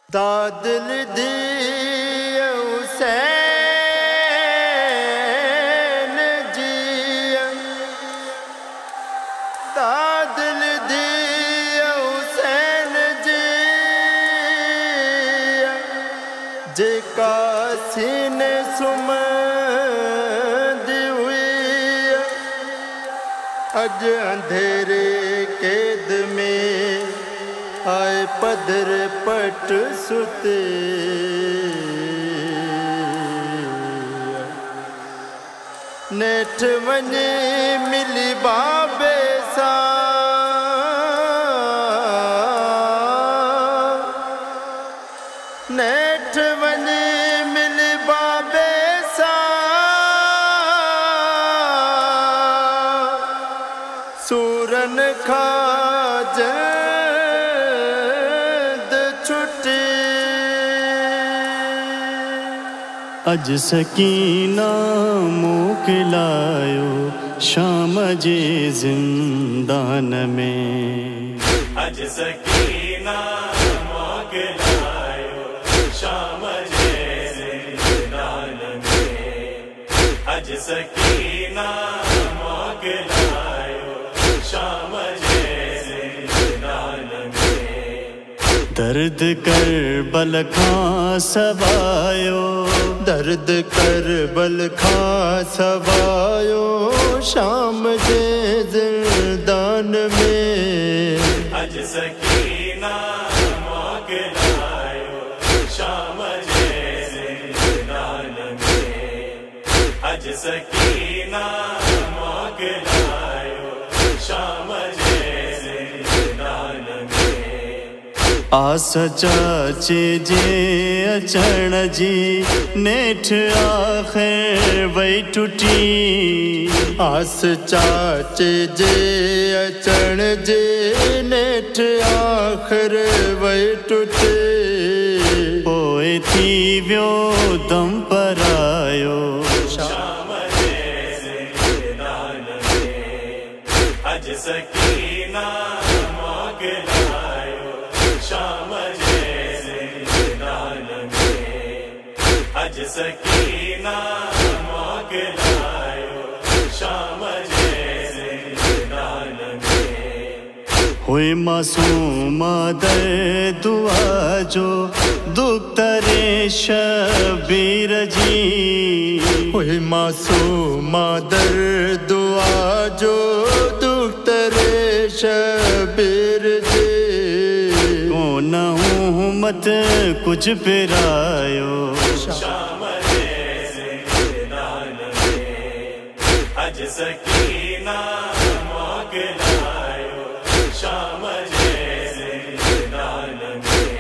दादल दी हुसैन जी, दादल दी हुसैन जी, जे कासिन सुमंदी हुई अज अंधेरे कैद में आए पदर पट सुते। नेठ वञे मिली बाबे सां, नेठ वञे मिली बाबे सां, सूरन खाज अज सकीना मोकिलायो शाम जे ज़िंदान में, अज सकीना मोकिलायो शाम जे ज़िंदान में, अज सकीना मोकिलायो शाम जे ज़िंदान में। दर्द करबल खां सवायो, दर्द करबल खां सवायो शाम जे ज़िंदान में, अज सकीना मोकिलायो शाम जे ज़िंदान में, अज सकीना मोकिलायो शाम जे ज़िंदान में। आस चाचे जे अचण जी नेठ आख़िर वही टुटी, आस चाचे जे अचण जे नेठ आख़िर वही टुटे। पोइ थी वियो दम परायो शाम जे ज़िंदान में, अज सकीना मोकिलायो शाम जे ज़िंदान में, अज सकीना मोकिलायो शाम जे ज़िंदान में। हुई मासूम दर दुआ जो दुख्तरे शबीर जी, हुई मासूम दर दुआ जो दुख्तरे शबीर जी, मत कुछ पिरायो शाम जे ज़िंदान में, अज सकीना मोकिलायो शाम जे ज़िंदान में,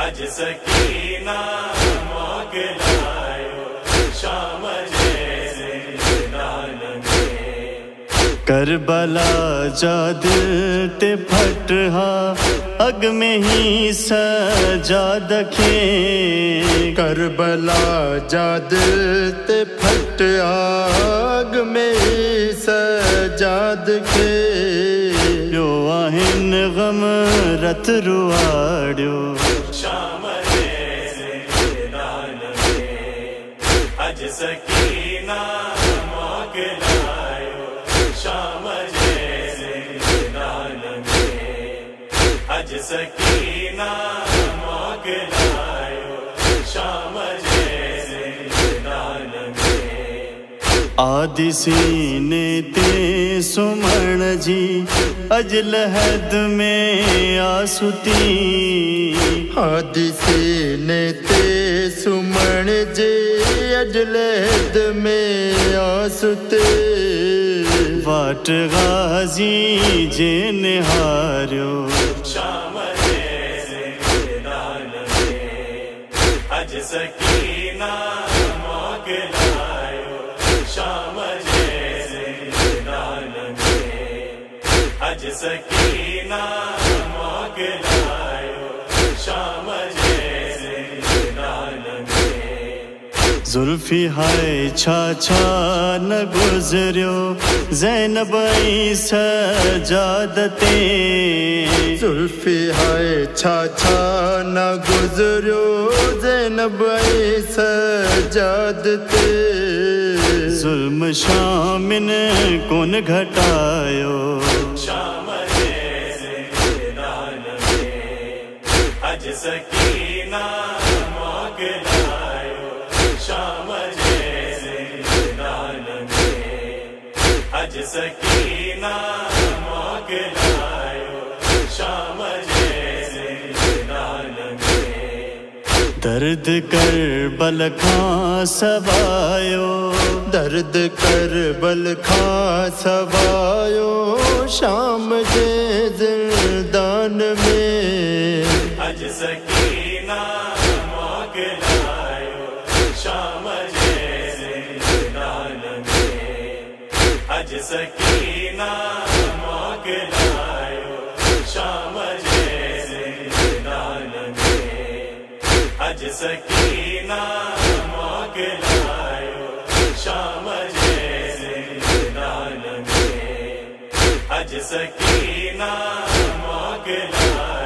अज सकीना मोकिलायो शाम जे ज़िंदान में। करबला जा दिल ते फटहा अग में ही सजाद खे, करबला जा दिल ते फट आग में ही सजाद खे। यो आहिन गम रत रुआड़ियो शाम जे ज़िंदान में, अज सकीना मोकिलायो शाम जे ज़िंदान में, अज सकीना मोकिलायो शाम जे ज़िंदान में। आदि सीने ते सुमण जी अज लहद में आसुती, आदि सीने ते सुमण जे अज लहद में आसुते। वाट गाज़ी जे निहारियो शाम जे ज़िंदान में, अज सकीना मोकिलायो शाम जे ज़िंदान में, अज सकीना मोकिलायो शाम जे ज़िंदान में। जुल्फी हाय छा छा न गुज़रियो ज़ैनब सजाद ते जुल्फी हाय छा छा न गुज़रियो ज़ैनब सजाद ते ज़ुल्म शामिन कोन घटायो शाम जैसे मैदान में अज सकीना मोकलायो शाम जैसे मैदान में अज सकीना मोकलायो शाम जैसे मैदान में दर्द करबल खां सवायो दर्द करबल खां सवायो शाम जे ज़िंदान में अज सकीना मोकलायो शाम जैसे मैदान में अज सकीना मोकलायो शाम जैसे मैदान में अज सकीना मोकलायो शाम जैसे मैदान में अज सकीना मोकलायो